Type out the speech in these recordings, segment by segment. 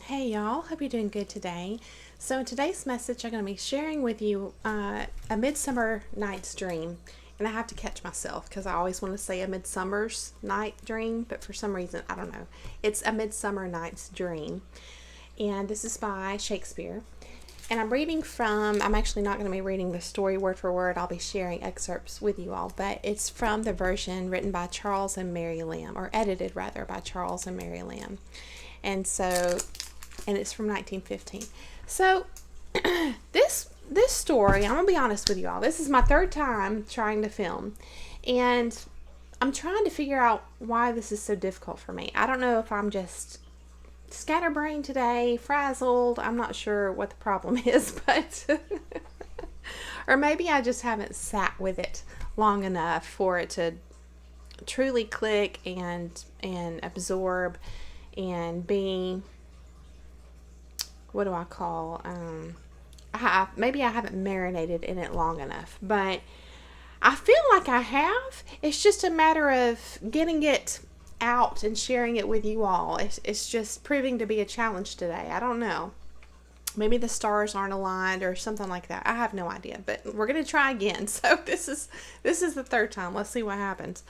Hey y'all, hope you're doing good today. So in today's message, I'm going to be sharing with you a Midsummer Night's Dream. And I have to catch myself because I always want to say a Midsummer's Night Dream, but for some reason, I don't know. It's a Midsummer Night's Dream. And this is by Shakespeare. And I'm actually not going to be reading the story word for word. I'll be sharing excerpts with you all, but it's from the version written by Charles and Mary Lamb, or edited rather by Charles and Mary Lamb. And it's from 1915. So this story, I'm gonna be honest with you all. This is my third time trying to film, and I'm trying to figure out why this is so difficult for me. I don't know if I'm just scatterbrained today, frazzled. I'm not sure what the problem is, but or maybe I just haven't sat with it long enough for it to truly click and absorb and be, what do I call, maybe I haven't marinated in it long enough, but I feel like I have. It's just a matter of getting it out and sharing it with you all. It's just proving to be a challenge today. I don't know. Maybe the stars aren't aligned or something like that. I have no idea, but we're going to try again. So this is the third time. Let's see what happens.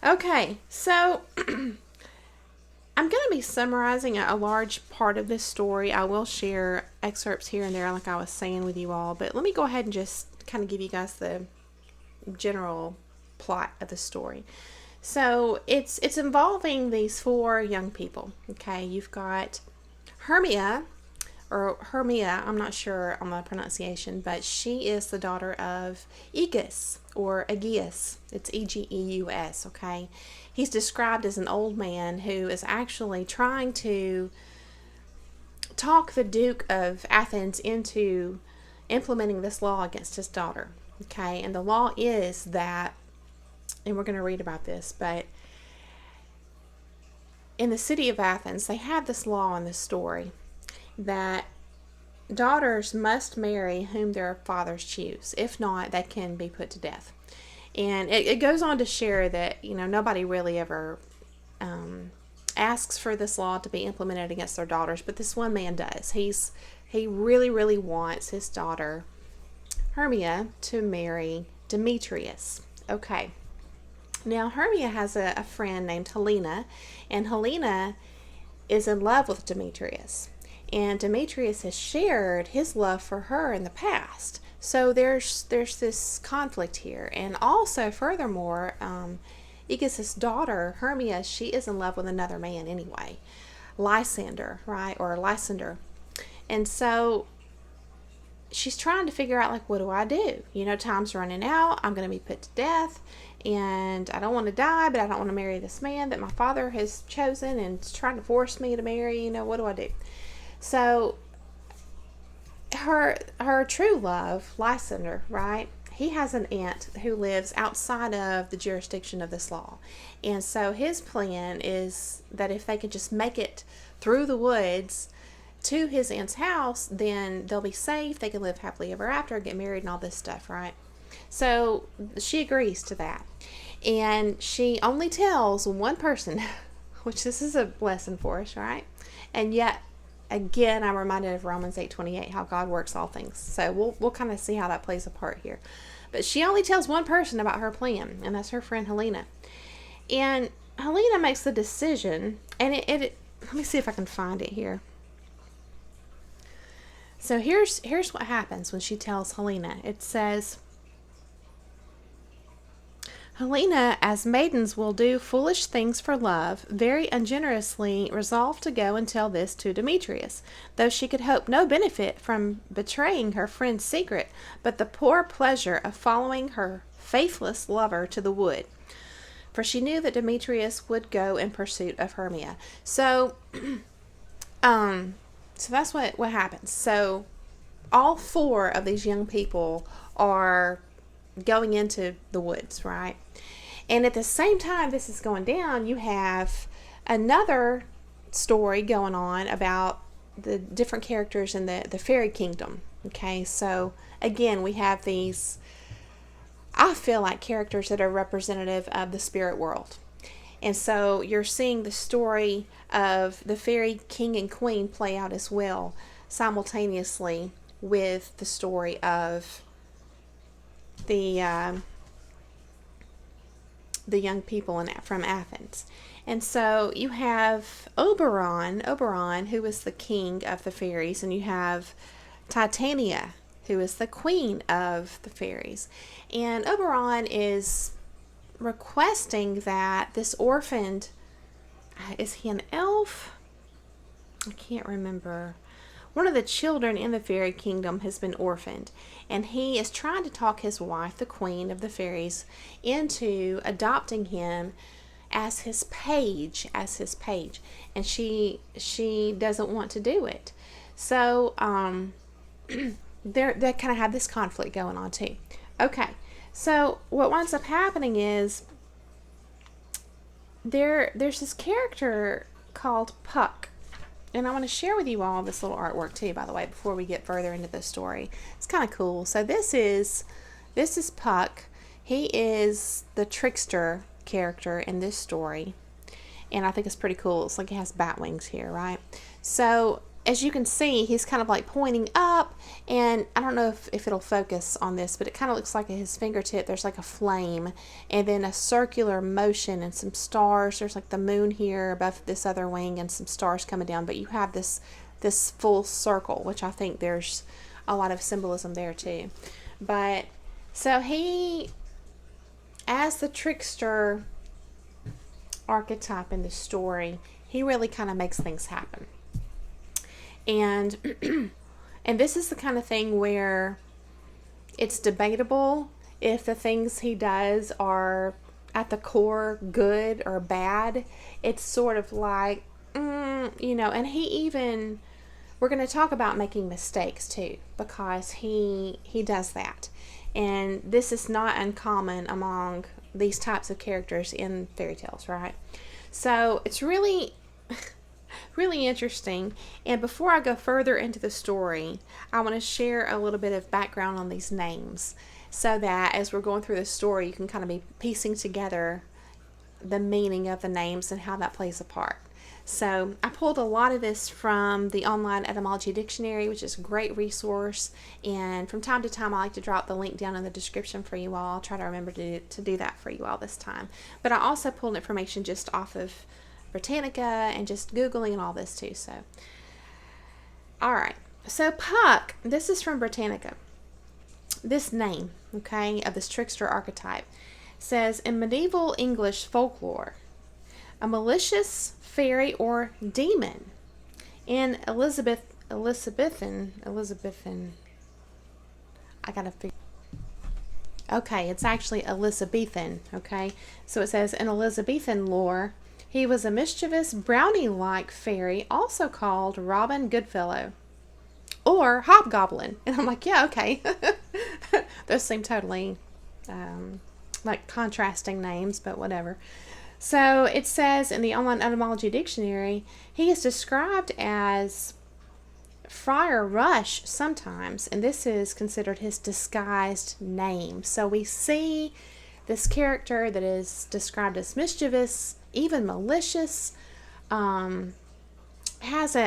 Okay, so I'm going to be summarizing a large part of this story. I will share excerpts here and there like I was saying with you all, but let me go ahead and just kind of give you guys the general plot of the story. So it's involving these four young people. Okay, you've got Hermia, I'm not sure on the pronunciation, but she is the daughter of Aegeus, or Aegeus. It's Egeus, okay? He's described as an old man who is actually trying to talk the Duke of Athens into implementing this law against his daughter, okay? And the law is that, and we're going to read about this, but in the city of Athens, they have this law in this story that daughters must marry whom their fathers choose. If not, they can be put to death. And it goes on to share that, nobody really ever asks for this law to be implemented against their daughters, but this one man does. He really, really wants his daughter, Hermia, to marry Demetrius. Okay. Now, Hermia has a friend named Helena, and Helena is in love with Demetrius. And Demetrius has shared his love for her in the past. So there's this conflict here. And also, furthermore, Aegeus' daughter, Hermia, she is in love with another man anyway. Lysander, right? Or Lysander. And so she's trying to figure out, like, what do I do? Time's running out. I'm going to be put to death. And I don't want to die, but I don't want to marry this man that my father has chosen and is trying to force me to marry. What do I do? So her true love, Lysander, right? He has an aunt who lives outside of the jurisdiction of this law. And so his plan is that if they could just make it through the woods to his aunt's house, then they'll be safe. They can live happily ever after, get married and all this stuff, right? So she agrees to that. And she only tells one person, which this is a lesson for us, right? And yet, again, I'm reminded of Romans 8:28, how God works all things. So we'll kind of see how that plays a part here. But she only tells one person about her plan, and that's her friend Helena. And Helena makes the decision, and it let me see if I can find it here. So here's what happens when she tells Helena. It says, Helena, as maidens will do foolish things for love, very ungenerously resolved to go and tell this to Demetrius, though she could hope no benefit from betraying her friend's secret, but the poor pleasure of following her faithless lover to the wood. For she knew that Demetrius would go in pursuit of Hermia. So that's what happens. So all four of these young people are going into the woods, right? And at the same time this is going down, you have another story going on about the different characters in the fairy kingdom. Okay, so again, we have these, I feel like, characters that are representative of the spirit world. And so you're seeing the story of the fairy king and queen play out as well, simultaneously with the story of the young people from Athens. And so you have Oberon, who is the king of the fairies, and you have Titania, who is the queen of the fairies. And Oberon is requesting that this orphaned, is he an elf? I can't remember. One of the children in the fairy kingdom has been orphaned, and he is trying to talk his wife, the queen of the fairies, into adopting him as his page, and she doesn't want to do it. So they kind of have this conflict going on too. Okay, so what winds up happening is there's this character called Puck. And I want to share with you all this little artwork too, by the way, before we get further into the story. It's kind of cool. So this is Puck. He is the trickster character in this story, and I think it's pretty cool. It's like he has bat wings here, right? So as you can see, he's kind of like pointing up, and I don't know if it'll focus on this, but it kind of looks like at his fingertip there's like a flame, and then a circular motion and some stars. There's like the moon here above this other wing and some stars coming down, but you have this full circle, which I think there's a lot of symbolism there too. But so he, as the trickster archetype in the story, he really kind of makes things happen. And and this is the kind of thing where it's debatable if the things he does are at the core good or bad. It's sort of like, and he even, we're going to talk about making mistakes too, because he does that. And this is not uncommon among these types of characters in fairy tales, right? So it's really interesting. And before I go further into the story, I want to share a little bit of background on these names, so that as we're going through the story, you can kind of be piecing together the meaning of the names and how that plays a part. So I pulled a lot of this from the online etymology dictionary, which is a great resource, and from time to time I like to drop the link down in the description for you all. I'll try to remember to do that for you all this time. But I also pulled information just off of Britannica and just Googling and all this too. So, alright, so Puck, this is from Britannica. This name, okay, of this trickster archetype says, in medieval English folklore, a malicious fairy or demon. In Elizabethan, I gotta figure. Okay, it's actually Elizabethan, okay? So it says, in Elizabethan lore, he was a mischievous brownie-like fairy, also called Robin Goodfellow or Hobgoblin. And I'm like, yeah, okay. Those seem totally like contrasting names, but whatever. So it says in the online etymology dictionary, he is described as Friar Rush sometimes, and this is considered his disguised name. So we see this character that is described as mischievous, even malicious, has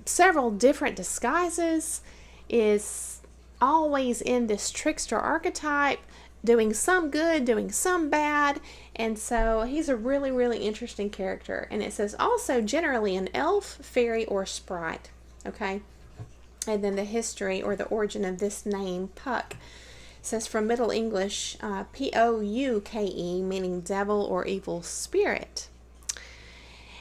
several different disguises, is always in this trickster archetype, doing some good, doing some bad, and so he's a really, really interesting character. And it says also generally an elf, fairy, or sprite, okay? And then the history or the origin of this name, Puck, says from Middle English, P-O-U-K-E, meaning devil or evil spirit.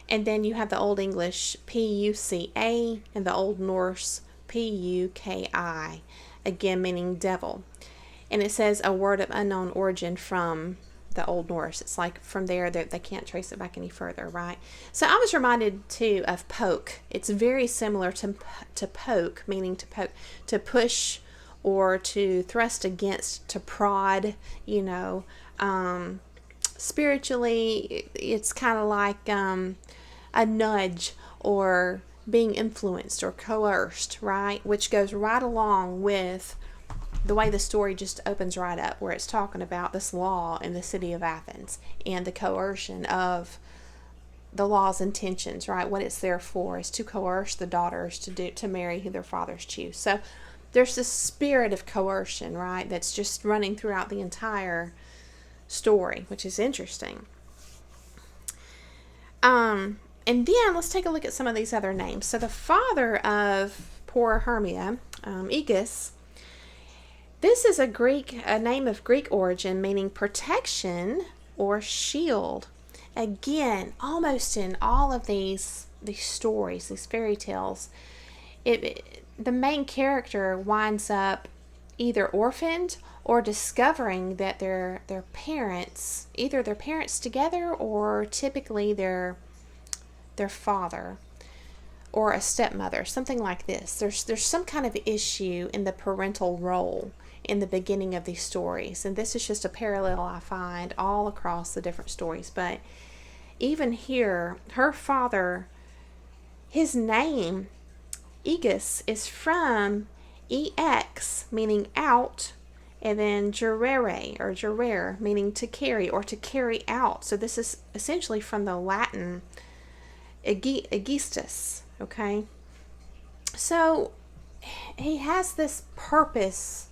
And then you have the Old English P-U-C-A and the Old Norse P-U-K-I, again meaning devil. And it says a word of unknown origin from the Old Norse. It's like from there that they can't trace it back any further, right? So I was reminded too of poke. It's very similar to poke, meaning to poke, to push or to thrust against, to prod, spiritually, it's kind of like a nudge or being influenced or coerced, right? Which goes right along with the way the story just opens right up, where it's talking about this law in the city of Athens and the coercion of the law's intentions, right? What it's there for is to coerce the daughters to marry who their fathers choose. So there's this spirit of coercion, right, that's just running throughout the entire story, which is interesting. And then let's take a look at some of these other names. So the father of poor Hermia, Aegus, this is a name of Greek origin meaning protection or shield. Again, almost in all of these stories, these fairy tales, the main character winds up either orphaned or discovering that their parents, either their parents together or typically their father or a stepmother, something like this. There's some kind of issue in the parental role in the beginning of these stories, and this is just a parallel I find all across the different stories. But even here, her father, his name Aegus is from ex, meaning out, and then gerere or gerere, meaning to carry or to carry out. So this is essentially from the Latin aegistus, okay? So he has this purpose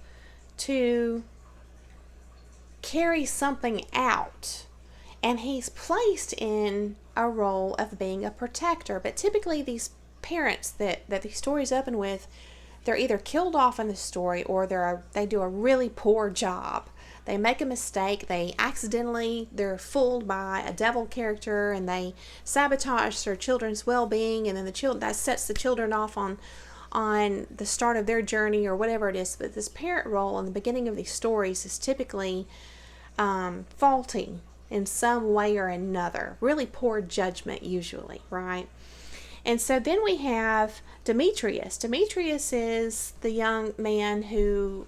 to carry something out, and he's placed in a role of being a protector. But typically these parents that these stories open with, they're either killed off in the story or they do a really poor job. They make a mistake, they're fooled by a devil character, and they sabotage their children's well-being, and then that sets the children off on the start of their journey or whatever it is. But this parent role in the beginning of these stories is typically faulty in some way or another. Really poor judgment usually, right? And so then we have Demetrius. Demetrius is the young man who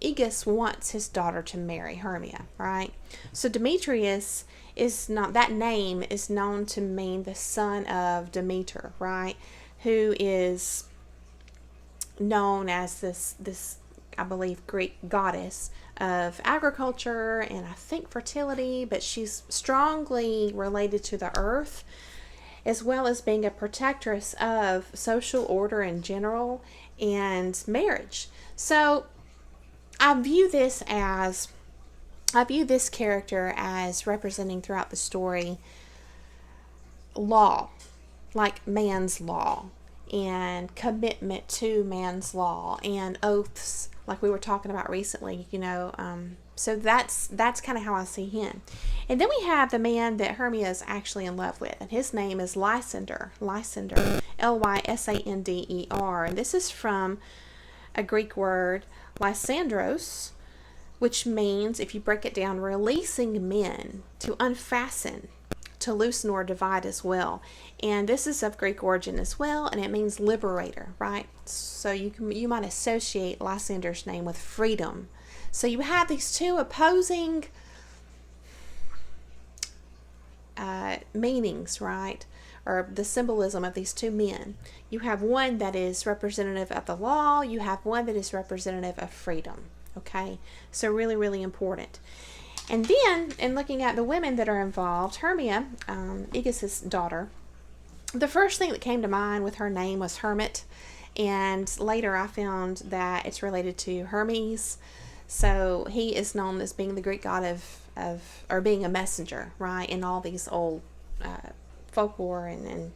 Aegus wants his daughter to marry, Hermia, right? So Demetrius that name is known to mean the son of Demeter, right? Who is known as this I believe Greek goddess of agriculture and I think fertility, but she's strongly related to the earth, as well as being a protectress of social order in general and marriage. So I view this character as representing throughout the story law, like man's law, and commitment to man's law, and oaths, like we were talking about recently, so that's kind of how I see him. And then we have the man that Hermia is actually in love with, and his name is Lysander, Lysander, and this is from a Greek word, Lysandros, which means, if you break it down, releasing men, to unfasten, to loosen or divide as well. And this is of Greek origin as well, and it means liberator, right? So you might associate Lysander's name with freedom. So you have these two opposing meanings, right? Or the symbolism of these two men. You have one that is representative of the law. You have one that is representative of freedom. Okay? So really, really important. And then, in looking at the women that are involved, Hermia, Aegus' daughter, the first thing that came to mind with her name was Hermit. And later I found that it's related to Hermes. So he is known as being the Greek god or being a messenger, right? In all these old folklore and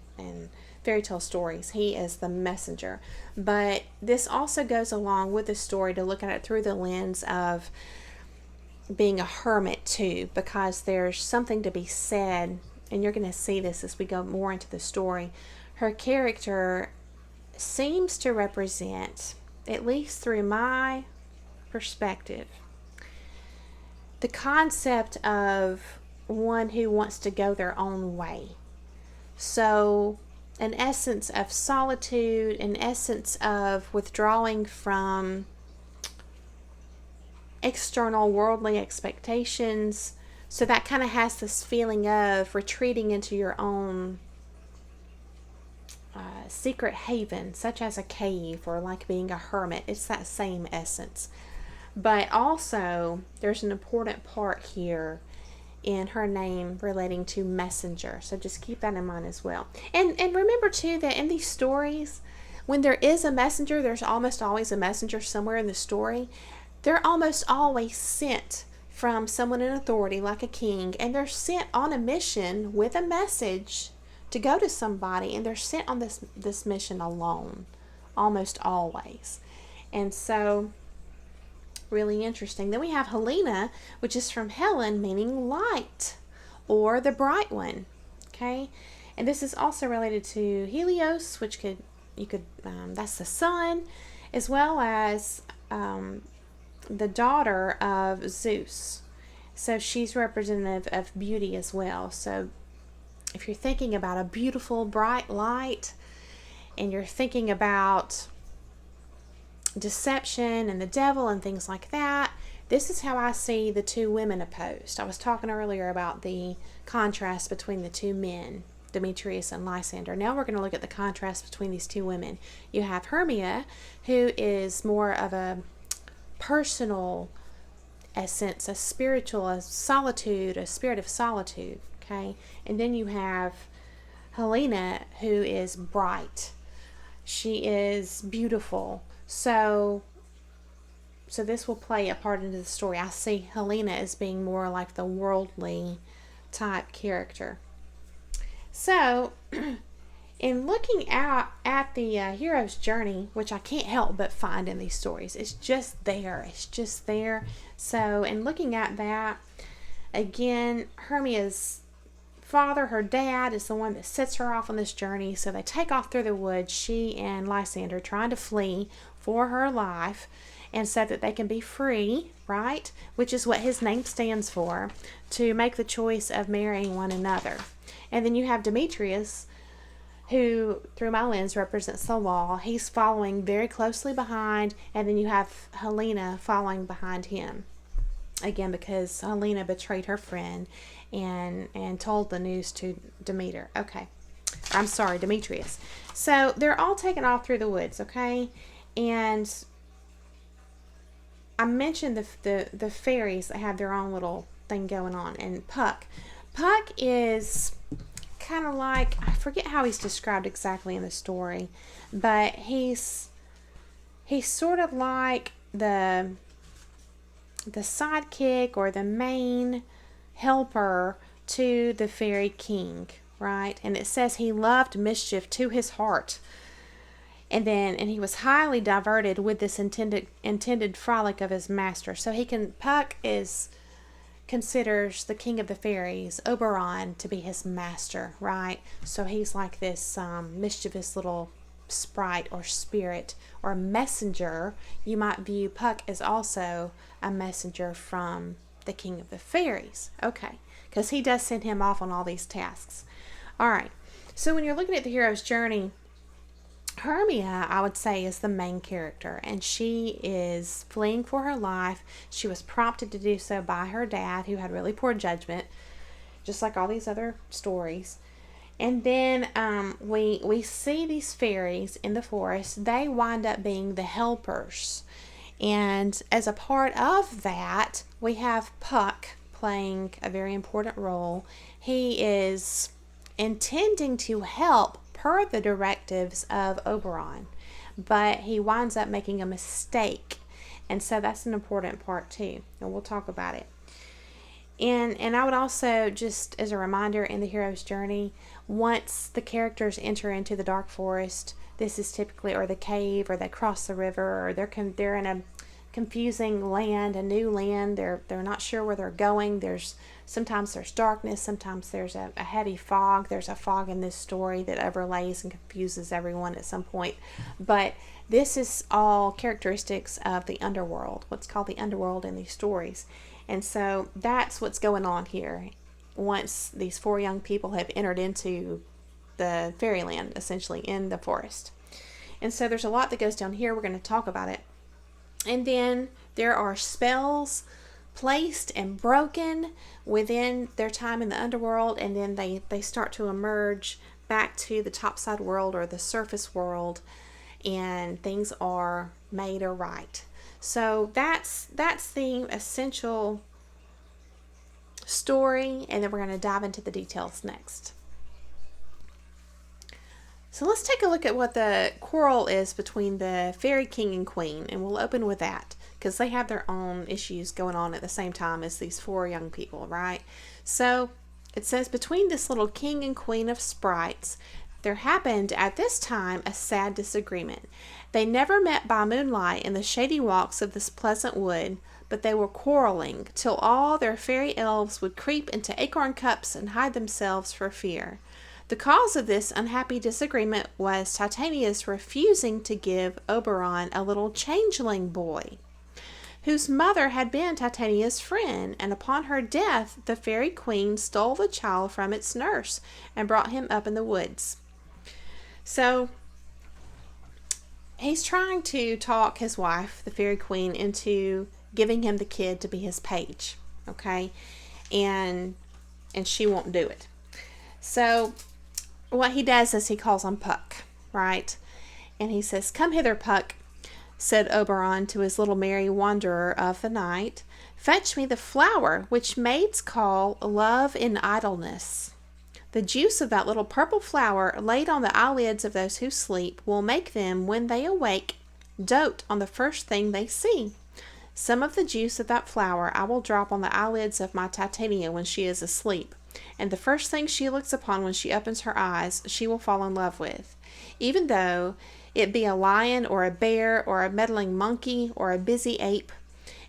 fairy tale stories, he is the messenger. But this also goes along with the story to look at it through the lens of being a hermit too, because there's something to be said, and you're going to see this as we go more into the story. Her character seems to represent, at least through my perspective, the concept of one who wants to go their own way. So an essence of solitude, an essence of withdrawing from external worldly expectations. So that kind of has this feeling of retreating into your own secret haven, such as a cave or like being a hermit. It's that same essence. But also, there's an important part here in her name relating to messenger. So just keep that in mind as well. And remember too that in these stories, when there is a messenger, there's almost always a messenger somewhere in the story. They're almost always sent from someone in authority, like a king, and they're sent on a mission with a message to go to somebody, and they're sent on this mission alone, almost always. And so, really interesting. Then we have Helena, which is from Helen, meaning light or the bright one. Okay, and this is also related to Helios, which that's the sun, as well as the daughter of Zeus. So she's representative of beauty as well. So if you're thinking about a beautiful bright light, and you're thinking about deception and the devil and things like that, this is how I see the two women opposed. I was talking earlier about the contrast between the two men, Demetrius and Lysander. Now we're going to look at the contrast between these two women. You have Hermia, who is more of a personal essence, a spiritual, a solitude, a spirit of solitude. Okay, and then you have Helena, who is bright. She is beautiful. So this will play a part into the story. I see Helena as being more like the worldly type character. So, in looking out at the hero's journey, which I can't help but find in these stories, it's just there. It's just there. So, in looking at that, again, Hermia's father, her dad, is the one that sets her off on this journey. So they take off through the woods, she and Lysander, trying to flee for her life, and so that they can be free, right? Which is what his name stands for, to make the choice of marrying one another. And then you have Demetrius, who, through my lens, represents the law. He's following very closely behind, and then you have Helena following behind him. Again, because Helena betrayed her friend and told the news to Demetrius. So they're all taken off through the woods, okay? And I mentioned the fairies that have their own little thing going on. And Puck is kind of like, I forget how he's described exactly in the story, but he's sort of like the sidekick or the main helper to the fairy king, right? And it says he loved mischief to his heart. And he was highly diverted with this intended frolic of his master. So Puck considers the king of the fairies, Oberon, to be his master, right? So he's like this mischievous little sprite or spirit or messenger. You might view Puck as also a messenger from the king of the fairies. Okay, because he does send him off on all these tasks. All right, so when you're looking at the hero's journey, Hermia, I would say, is the main character, and she is fleeing for her life. She was prompted to do so by her dad, who had really poor judgment, just like all these other stories. And then we see these fairies in the forest. They wind up being the helpers. And as a part of that, we have Puck playing a very important role. He is intending to help per the directives of Oberon, but he winds up making a mistake. And so that's an important part too. And we'll talk about it. And I would also, just as a reminder, in the hero's journey, once the characters enter into the dark forest, this is typically, or the cave, or they cross the river, or they're in a confusing land, a new land. They're not sure where they're going. Sometimes there's darkness, sometimes there's a heavy fog. There's a fog in this story that overlays and confuses everyone at some point. But this is all characteristics of the underworld, what's called the underworld in these stories. And so that's what's going on here. Once these four young people have entered into the fairyland, essentially, in the forest. And so there's a lot that goes down here. We're going to talk about it. And then there are spells placed and broken within their time in the underworld, and then they start to emerge back to the topside world or the surface world, and things are made right. So that's the essential story, and then we're going to dive into the details next. So let's take a look at what the quarrel is between the fairy king and queen, and we'll open with that because they have their own issues going on at the same time as these four young people, right? So it says, between this little king and queen of sprites, there happened at this time a sad disagreement. They never met by moonlight in the shady walks of this pleasant wood, but they were quarreling till all their fairy elves would creep into acorn cups and hide themselves for fear. The cause of this unhappy disagreement was Titania's refusing to give Oberon a little changeling boy, whose mother had been Titania's friend, and upon her death the fairy queen stole the child from its nurse and brought him up in the woods. So he's trying to talk his wife, the fairy queen, into giving him the kid to be his page, okay? And she won't do it. So what he does is he calls on Puck, right? And he says, "Come hither, Puck," said Oberon to his little merry wanderer of the night. "Fetch me the flower which maids call love in idleness. The juice of that little purple flower laid on the eyelids of those who sleep will make them, when they awake, dote on the first thing they see. Some of the juice of that flower I will drop on the eyelids of my Titania when she is asleep, and the first thing she looks upon when she opens her eyes she will fall in love with, even though it be a lion or a bear or a meddling monkey or a busy ape.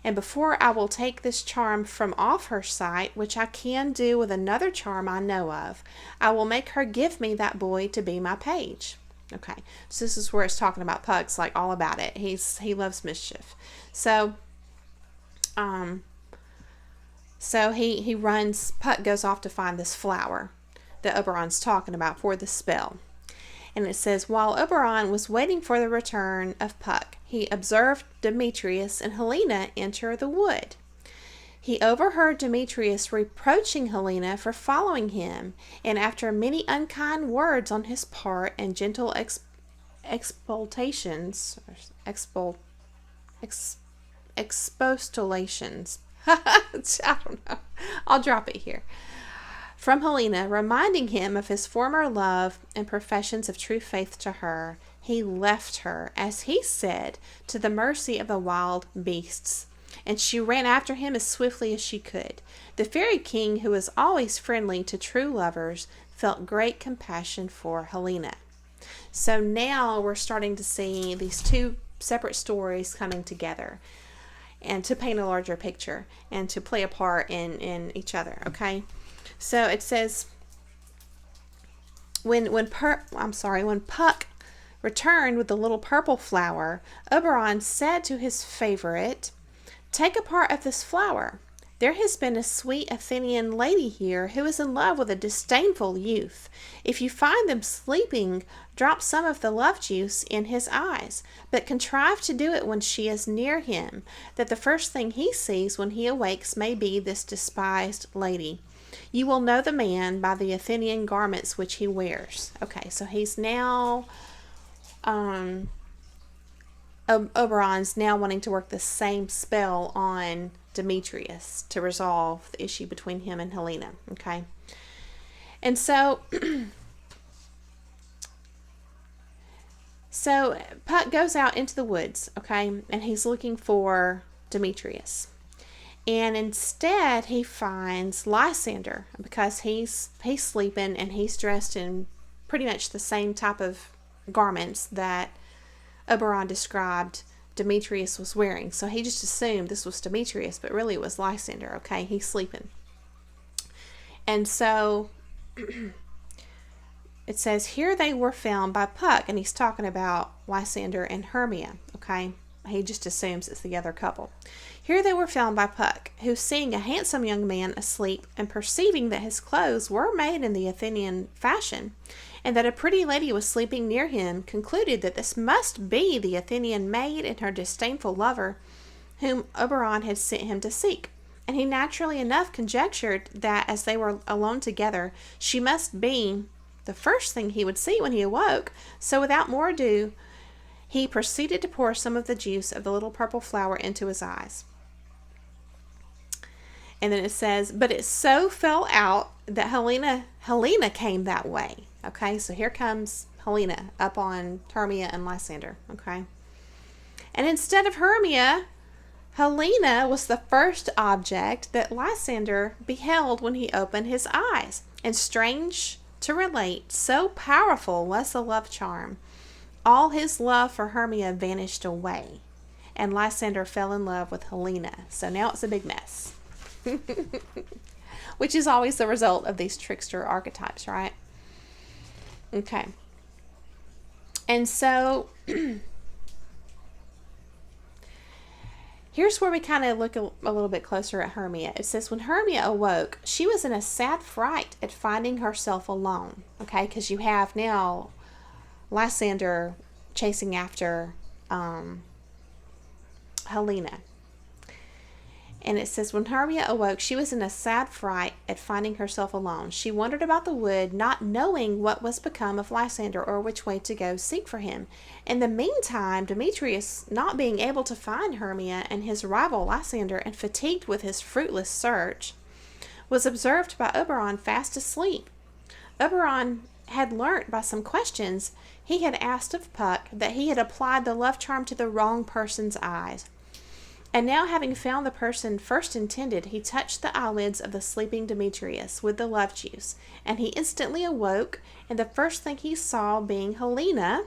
And before I will take this charm from off her sight, which I can do with another charm I know of, I will make her give me that boy to be my page." Okay, so this is where it's talking about Puck's like all about it. He loves mischief. So he runs, Puck goes off to find this flower that Oberon's talking about for the spell. And it says, while Oberon was waiting for the return of Puck, he observed Demetrius and Helena enter the wood. He overheard Demetrius reproaching Helena for following him, and after many unkind words on his part and gentle expostulations, I don't know, I'll drop it here, from Helena, reminding him of his former love and professions of true faith to her, he left her, as he said, to the mercy of the wild beasts, and she ran after him as swiftly as she could. The fairy king, who was always friendly to true lovers, felt great compassion for Helena. So now we're starting to see these two separate stories coming together, and to paint a larger picture and to play a part in each other, okay? So it says, when Puck returned with the little purple flower, Oberon said to his favorite, "Take a part of this flower. There has been a sweet Athenian lady here who is in love with a disdainful youth. If you find them sleeping, drop some of the love juice in his eyes, but contrive to do it when she is near him, that the first thing he sees when he awakes may be this despised lady. You will know the man by the Athenian garments which he wears." Okay, so he's now, Oberon's now wanting to work the same spell on Demetrius to resolve the issue between him and Helena, okay? And so, so Puck goes out into the woods, okay, and he's looking for Demetrius. And instead, he finds Lysander because he's sleeping and he's dressed in pretty much the same type of garments that Oberon described Demetrius was wearing. So he just assumed this was Demetrius, but really it was Lysander, okay? He's sleeping. And so it says, here they were found by Puck, and he's talking about Lysander and Hermia, okay? He just assumes it's the other couple. Here they were found by Puck, who, seeing a handsome young man asleep and perceiving that his clothes were made in the Athenian fashion, and that a pretty lady was sleeping near him, concluded that this must be the Athenian maid and her disdainful lover, whom Oberon had sent him to seek. And he naturally enough conjectured that, as they were alone together, she must be the first thing he would see when he awoke. So without more ado, he proceeded to pour some of the juice of the little purple flower into his eyes. And then it says, but it so fell out that Helena came that way. Okay, so here comes Helena up on Hermia and Lysander. Okay. And instead of Hermia, Helena was the first object that Lysander beheld when he opened his eyes. And strange to relate, so powerful was the love charm, all his love for Hermia vanished away, and Lysander fell in love with Helena. So now it's a big mess. Which is always the result of these trickster archetypes, right? Okay. And so here's where we kind of look a little bit closer at Hermia. It says, when Hermia awoke, she was in a sad fright at finding herself alone. Okay, because you have now Lysander chasing after Helena. And it says, when Hermia awoke, she was in a sad fright at finding herself alone. She wandered about the wood, not knowing what was become of Lysander or which way to go seek for him. In the meantime, Demetrius, not being able to find Hermia and his rival Lysander, and fatigued with his fruitless search, was observed by Oberon fast asleep. Oberon had learnt by some questions he had asked of Puck that he had applied the love charm to the wrong person's eyes. And now, having found the person first intended, he touched the eyelids of the sleeping Demetrius with the love juice, and he instantly awoke, and the first thing he saw being Helena,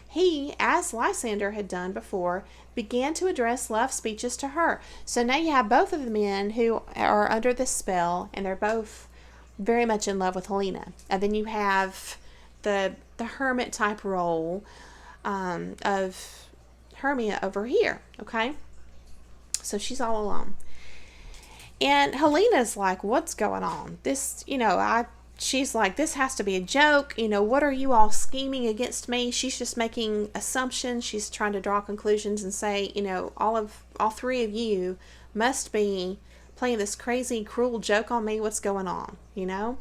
he, as Lysander had done before, began to address love speeches to her. So now you have both of the men who are under this spell, and they're both very much in love with Helena. And then you have the hermit type role of Hermia over here, okay? So she's all alone. And Helena's like, what's going on? This, she's like, this has to be a joke. What are you all scheming against me? She's just making assumptions. She's trying to draw conclusions and say, all three of you must be playing this crazy, cruel joke on me. What's going on? And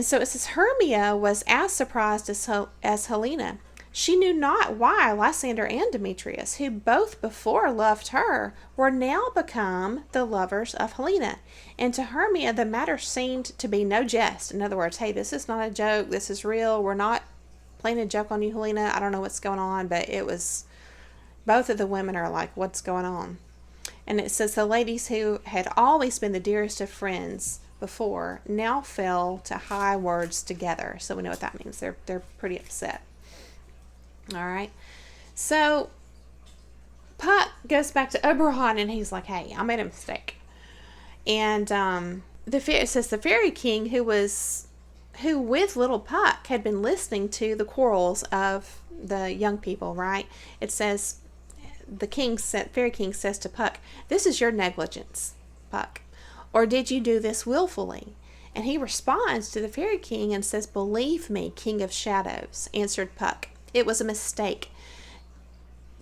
so it says, Hermia was as surprised as Helena. She knew not why Lysander and Demetrius, who both before loved her, were now become the lovers of Helena. And to Hermia, the matter seemed to be no jest. In other words, hey, this is not a joke. This is real. We're not playing a joke on you, Helena. I don't know what's going on, but it was, both of the women are like, what's going on? And it says the ladies who had always been the dearest of friends before now fell to high words together. So we know what that means. They're pretty upset. All right. So Puck goes back to Oberon and he's like, hey, I made a mistake. And it says the Fairy King who with little Puck had been listening to the quarrels of the young people, right? It says Fairy King says to Puck, this is your negligence, Puck. Or did you do this willfully? And he responds to the Fairy King and says, believe me, King of Shadows, answered Puck. It was a mistake.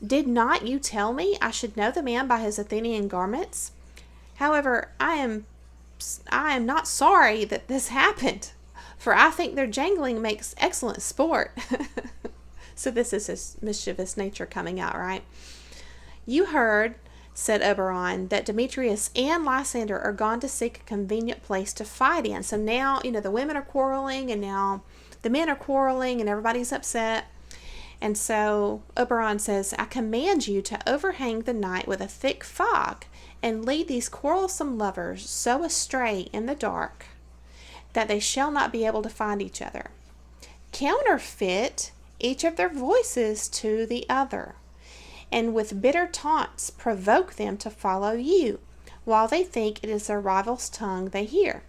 Did not you tell me I should know the man by his Athenian garments? However, I am not sorry that this happened, for I think their jangling makes excellent sport. So this is his mischievous nature coming out, right? You heard, said Oberon, that Demetrius and Lysander are gone to seek a convenient place to fight in. So now, the women are quarreling, and now the men are quarreling, and everybody's upset. And so Oberon says, I command you to overhang the night with a thick fog and lead these quarrelsome lovers so astray in the dark that they shall not be able to find each other. Counterfeit each of their voices to the other, and with bitter taunts provoke them to follow you, while they think it is their rival's tongue they hear.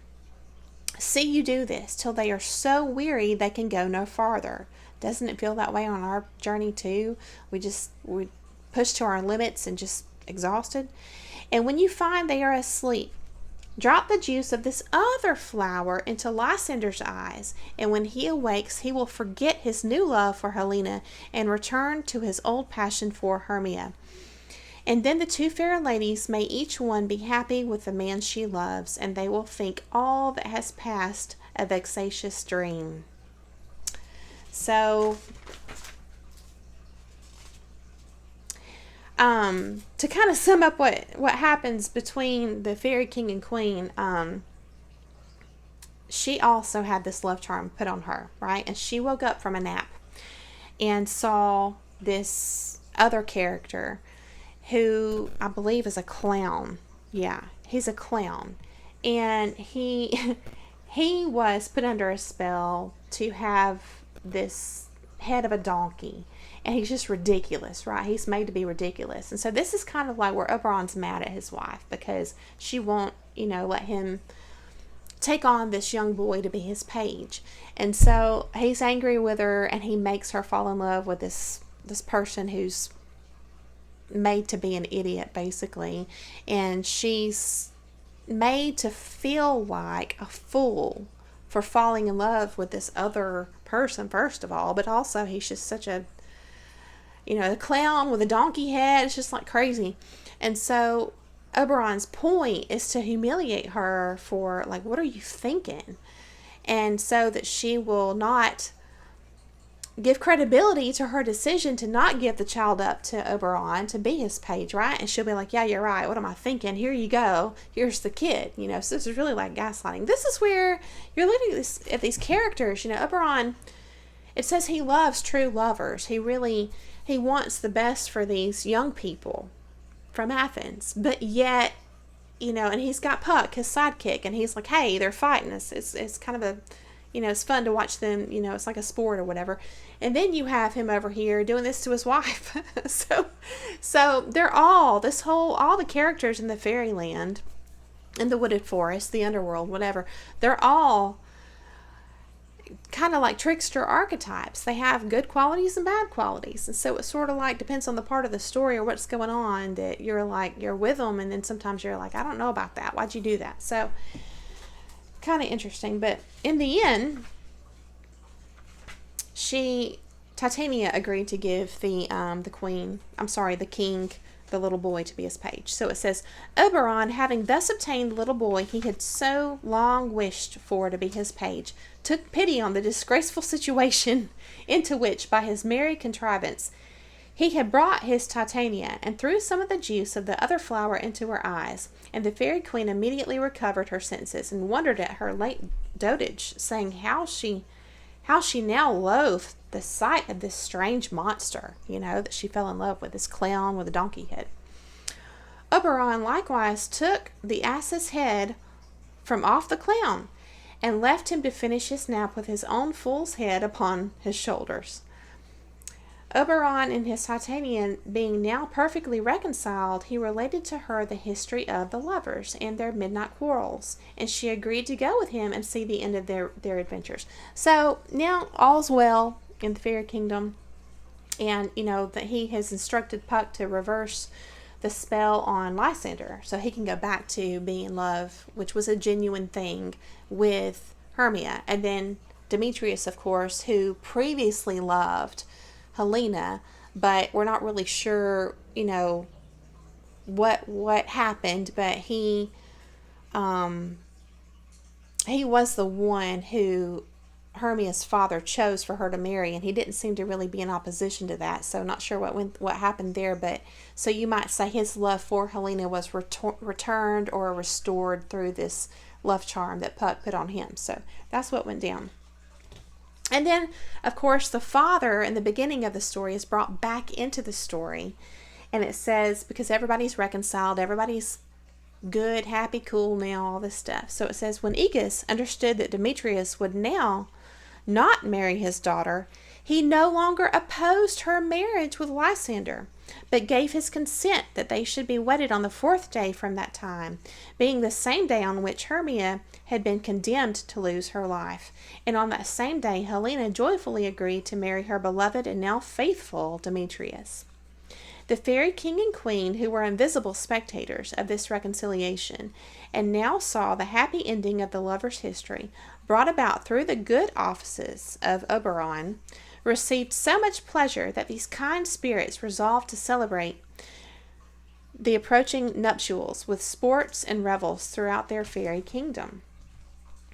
See you do this till they are so weary they can go no farther. Doesn't it feel that way on our journey too? We push to our limits and just exhausted. And when you find they are asleep, drop the juice of this other flower into Lysander's eyes, and when he awakes, he will forget his new love for Helena and return to his old passion for Hermia. And then the two fair ladies may each one be happy with the man she loves, and they will think all that has passed a vexatious dream. So to kind of sum up what happens between the fairy king and queen, she also had this love charm put on her, right? And she woke up from a nap and saw this other character who I believe is a clown. Yeah, he's a clown. And he was put under a spell to have this head of a donkey. And he's just ridiculous, right? He's made to be ridiculous. And so this is kind of like where Oberon's mad at his wife because she won't, let him take on this young boy to be his page. And so he's angry with her, and he makes her fall in love with this person who's made to be an idiot, basically. And she's made to feel like a fool for falling in love with this other person, first of all, but also he's just such a clown with a donkey head. It's just like crazy. And so Oberon's point is to humiliate her for, like, what are you thinking? And so that she will not give credibility to her decision to not give the child up to Oberon to be his page, right? And she'll be like, yeah, you're right. What am I thinking? Here you go. Here's the kid. So this is really like gaslighting. This is where you're looking at these characters. Oberon, it says he loves true lovers. He wants the best for these young people from Athens, but yet, and he's got Puck, his sidekick, and he's like, hey, they're fighting. It's kind of a, it's fun to watch them, it's like a sport or whatever. And then you have him over here doing this to his wife. so they're all the characters in the fairyland, in the wooded forest, the underworld, whatever, they're all kind of like trickster archetypes. They have good qualities and bad qualities, and so it sort of like depends on the part of the story or what's going on that you're with them, and then sometimes you're like, I don't know about that, why'd you do that? So kind of interesting. But in the end, Titania agreed to give the king, the little boy, to be his page. So it says, Oberon, having thus obtained the little boy he had so long wished for to be his page, took pity on the disgraceful situation into which, by his merry contrivance, he had brought his Titania, and threw some of the juice of the other flower into her eyes. And the fairy queen immediately recovered her senses, and wondered at her late dotage, saying how she now loathed the sight of this strange monster, that she fell in love with, this clown with a donkey head. Oberon likewise took the ass's head from off the clown, and left him to finish his nap with his own fool's head upon his shoulders. Oberon and his Titania being now perfectly reconciled, he related to her the history of the lovers and their midnight quarrels, and she agreed to go with him and see the end of their adventures. So now all's well in the fairy kingdom, and that he has instructed Puck to reverse the spell on Lysander so he can go back to being in love, which was a genuine thing, with Hermia. And then Demetrius, of course, who previously loved Helena, but we're not really sure, what happened, but he was the one who Hermia's father chose for her to marry, and he didn't seem to really be in opposition to that, so not sure what happened there. But so you might say his love for Helena was returned or restored through this love charm that Puck put on him. So that's what went down. And then, of course, the father in the beginning of the story is brought back into the story, and it says, because everybody's reconciled, everybody's good, happy, cool now, all this stuff. So it says, when Aegus understood that Demetrius would now not marry his daughter, he no longer opposed her marriage with Lysander, but gave his consent that they should be wedded on the 4th day from that time, being the same day on which Hermia had been condemned to lose her life. And on that same day Helena joyfully agreed to marry her beloved and now faithful Demetrius. The fairy king and queen, who were invisible spectators of this reconciliation, and now saw the happy ending of the lovers' history, brought about through the good offices of Oberon, received so much pleasure that these kind spirits resolved to celebrate the approaching nuptials with sports and revels throughout their fairy kingdom.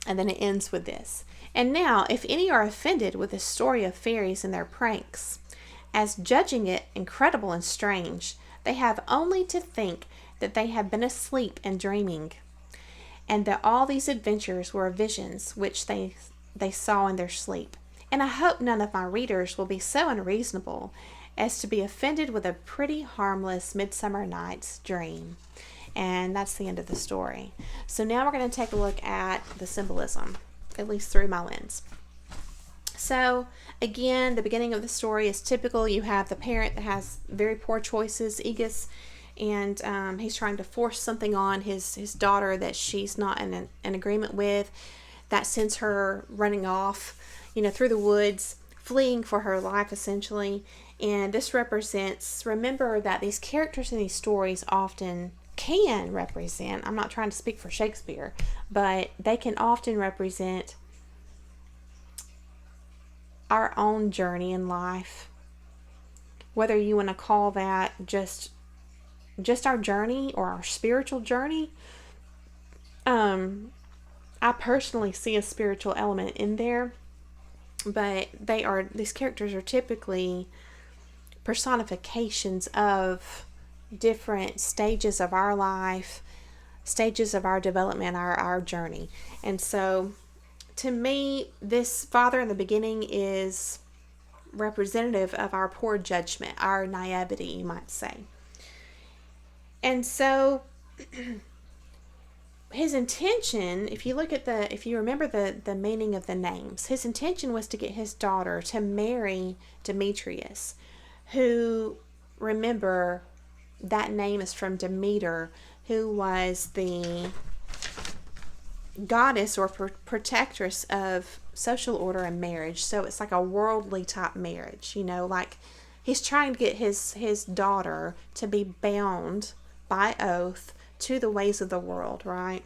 And then it ends with this. And now, if any are offended with the story of fairies and their pranks, as judging it incredible and strange, They have only to think that they have been asleep and dreaming, and that all these adventures were visions which they saw in their sleep. And I hope none of my readers will be so unreasonable as to be offended with a pretty harmless Midsummer Night's Dream. And that's the end of the story. So now we're going to take a look at the symbolism, at least through my lens. So again, the beginning of the story is typical. You have the parent that has very poor choices, Aegis, and he's trying to force something on his daughter that she's not in an agreement with. That sends her running off, through the woods, fleeing for her life, essentially. And this represents, remember that these characters in these stories often can represent, I'm not trying to speak for Shakespeare, but they can often represent our own journey in life. Whether you want to call that just our journey or our spiritual journey. I personally see a spiritual element in there, but these characters are typically personifications of different stages of our life, stages of our development, our journey. And so to me, this father in the beginning is representative of our poor judgment, our naivety, you might say. And so his intention, if you remember the meaning of the names, his intention was to get his daughter to marry Demetrius, who, remember, that name is from Demeter, who was the goddess or protectress of social order and marriage. So it's like a worldly type marriage, like he's trying to get his daughter to be bound by oath to the ways of the world, right?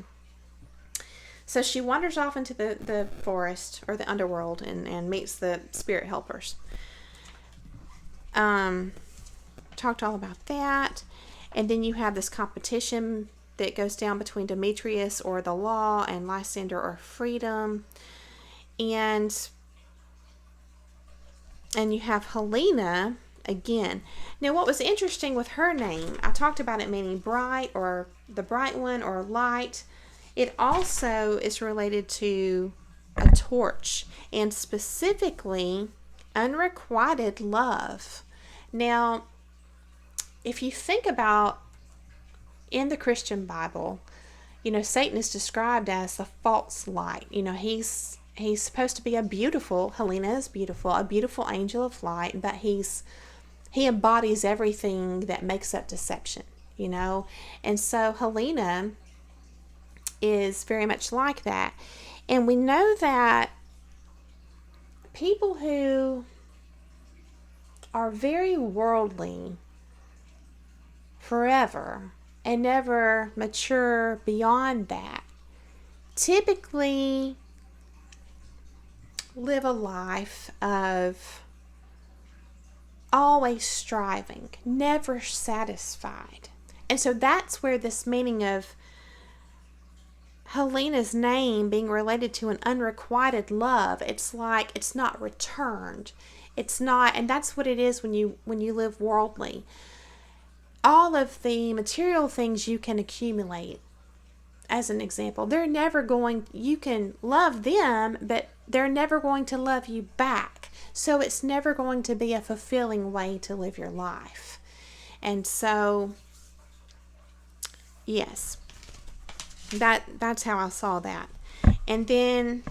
So she wanders off into the forest or the underworld and meets the spirit helpers. Talked all about that. And then you have this competition that goes down between Demetrius or the law and Lysander or freedom. And you have Helena again. Now what was interesting with her name, I talked about it meaning bright or the bright one or light. It also is related to a torch and specifically unrequited love. Now, if you think about in the Christian Bible, Satan is described as the false light. He's supposed to be Helena is beautiful, a beautiful angel of light, but he embodies everything that makes up deception, And so Helena is very much like that. And we know that people who are very worldly forever and never mature beyond that typically live a life of always striving, never satisfied. And so that's where this meaning of Helena's name being related to an unrequited love, it's like it's not returned. It's not, and that's what it is when you live worldly. All of the material things you can accumulate, as an example, you can love them, but they're never going to love you back. So it's never going to be a fulfilling way to live your life. And so, yes, that's how I saw that. And then,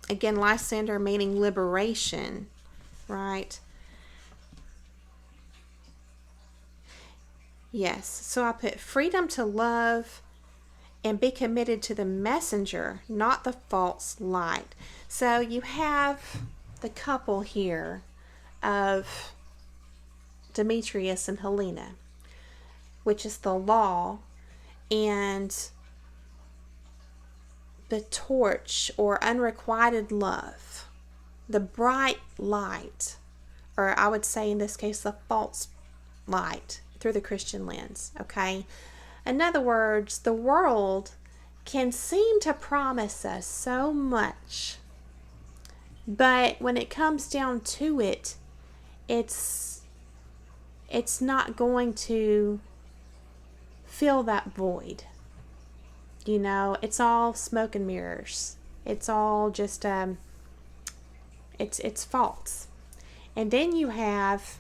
again, Lysander meaning liberation, right? Yes, so I put freedom to love and be committed to the messenger, not the false light. So you have the couple here of Demetrius and Helena, which is the law and the torch or unrequited love, the bright light, or I would say in this case the false light through the Christian lens, okay? In other words, the world can seem to promise us so much, but when it comes down to it, it's it's not going to fill that void. It's all smoke and mirrors. It's all just it's false. And then you have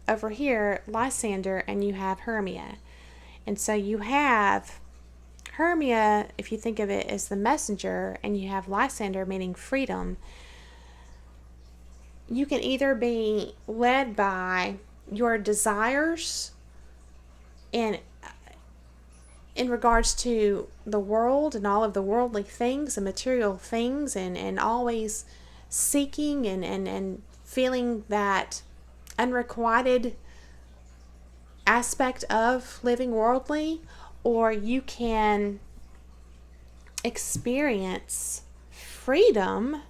over here Lysander, and you have Hermia. And so you have Hermia, if you think of it as the messenger, and you have Lysander meaning freedom. You can either be led by your desires and in regards to the world and all of the worldly things and material things, and always seeking and feeling that unrequited aspect of living worldly, or you can experience freedom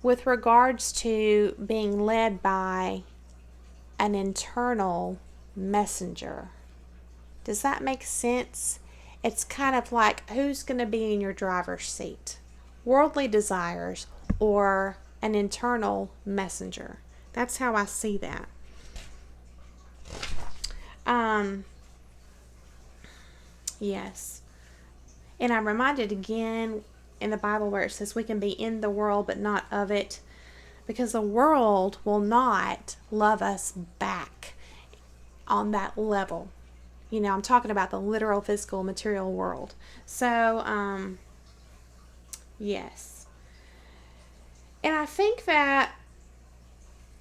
with regards to being led by an internal messenger. Does that make sense? It's kind of like, who's going to be in your driver's seat? Worldly desires or an internal messenger? That's how I see that. Yes. And I'm reminded again in the Bible where it says we can be in the world but not of it, because the world will not love us back on that level. I'm talking about the literal, physical, material world. So, yes. And I think that,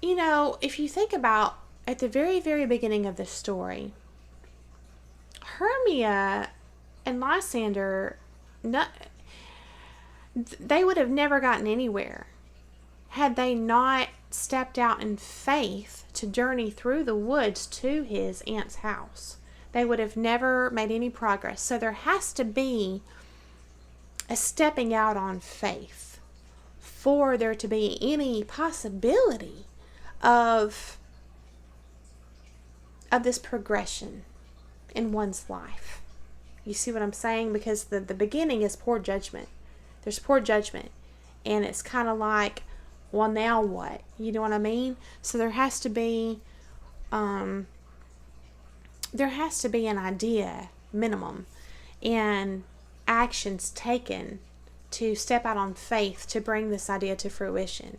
if you think about at the very, very beginning of this story, Hermia and Lysander, they would have never gotten anywhere had they not stepped out in faith to journey through the woods to his aunt's house. They would have never made any progress. So there has to be a stepping out on faith for there to be any possibility of this progression in one's life. You see what I'm saying? Because the beginning is poor judgment. There's poor judgment. And it's kind of like, well, now what? You know what I mean? So there has to be an idea, minimum, and actions taken to step out on faith to bring this idea to fruition.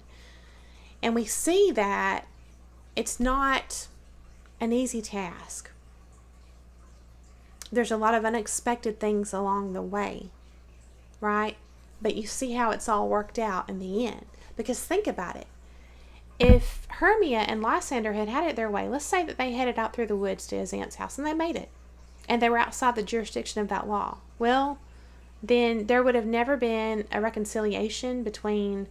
And we see that it's not an easy task. There's a lot of unexpected things along the way, right? But you see how it's all worked out in the end. Because think about it. If Hermia and Lysander had it their way, let's say that they headed out through the woods to his aunt's house and they made it, and they were outside the jurisdiction of that law. Well, then there would have never been a reconciliation between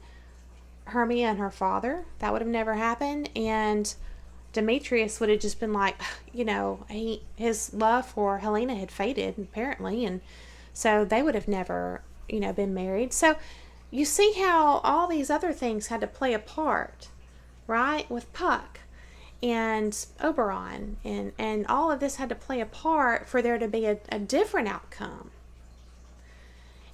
Hermia and her father. That would have never happened. And Demetrius would have just been like, his love for Helena had faded, apparently. And so they would have never, been married. So you see how all these other things had to play a part, right? With Puck and Oberon, and all of this had to play a part for there to be a different outcome.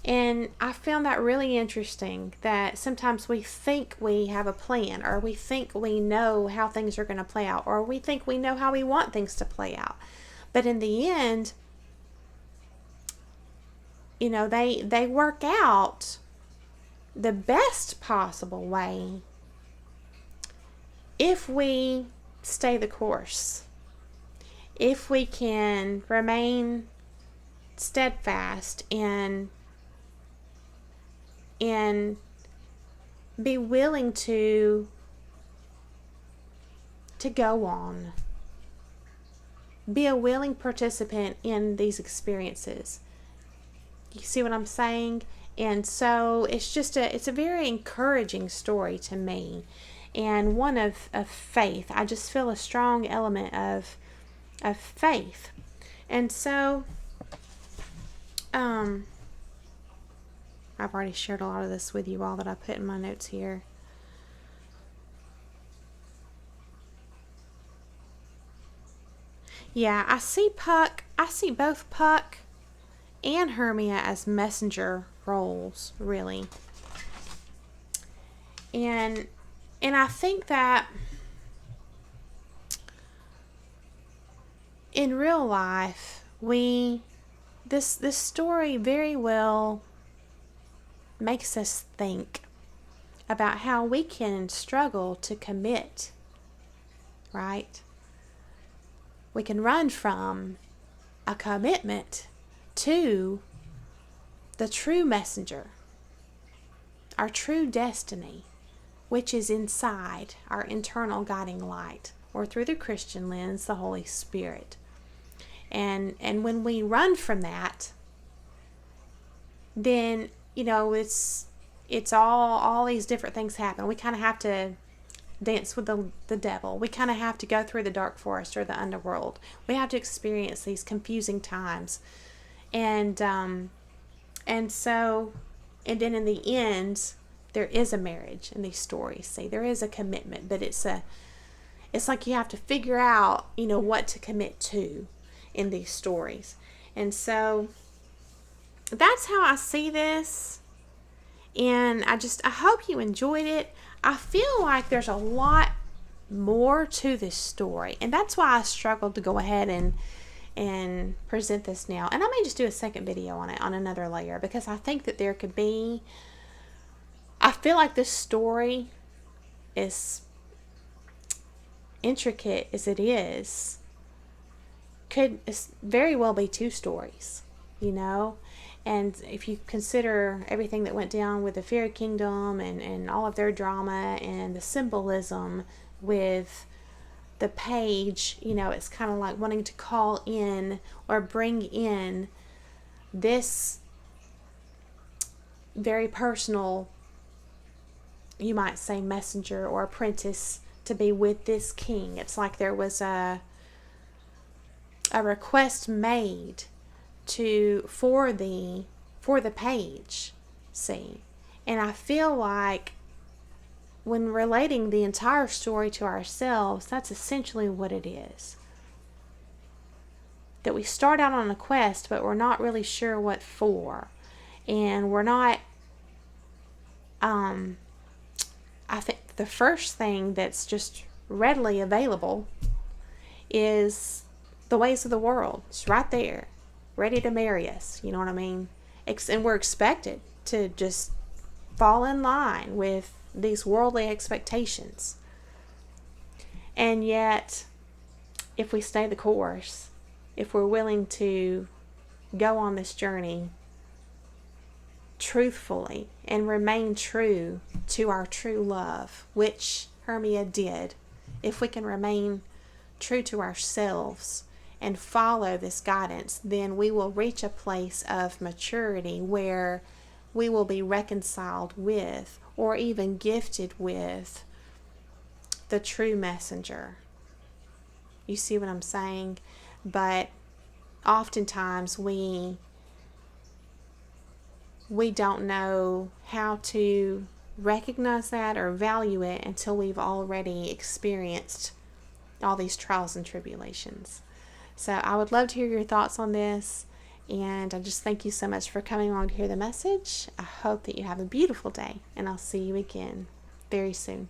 And I found that really interesting, that sometimes we think we have a plan, or we think we know how things are going to play out, or we think we know how we want things to play out. But in the end, they work out the best possible way if we stay the course, if we can remain steadfast and be willing to go on, be a willing participant in these experiences. You see what I'm saying? And so it's a very encouraging story to me, and one of faith. I just feel a strong element of faith. And so I've already shared a lot of this with you all that I put in my notes here. Yeah, I see both Puck and Hermia as messenger roles, really. And I think that in real life, this story very well makes us think about how we can struggle to commit, right? We can run from a commitment to the true messenger, our true destiny, which is inside our internal guiding light, or through the Christian lens, the Holy Spirit. And when we run from that, then it's all these different things happen. We kind of have to dance with the devil. We kind of have to go through the dark forest or the underworld. We have to experience these confusing times, and then in the end, there is a marriage in these stories. See, there is a commitment, but it's like you have to figure out what to commit to in these stories. And so that's how I see this, and I hope you enjoyed it. I feel like there's a lot more to this story, and that's why I struggled to go ahead and present this now. And I may just do a second video on it on another layer, because I think that there could be, I feel like this story, is intricate as it is, could very well be two stories, and if you consider everything that went down with the fairy kingdom and all of their drama and the symbolism with the page, it's kind of like wanting to call in or bring in this very personal, you might say, messenger or apprentice to be with this king. It's like there was a request made for the page, see. And I feel like when relating the entire story to ourselves, that's essentially what it is. That we start out on a quest, but we're not really sure what for. And we're not, I think the first thing that's just readily available is the ways of the world. It's right there, ready to marry us. You know what I mean? And we're expected to just fall in line with these worldly expectations. And yet, if we stay the course, if we're willing to go on this journey truthfully and remain true to our true love, which Hermia did, if we can remain true to ourselves and follow this guidance, then we will reach a place of maturity where we will be reconciled with, or even gifted with, the true messenger. You see what I'm saying? But oftentimes we don't know how to recognize that or value it until we've already experienced all these trials and tribulations. So I would love to hear your thoughts on this, and I just thank you so much for coming along to hear the message. I hope that you have a beautiful day, and I'll see you again very soon.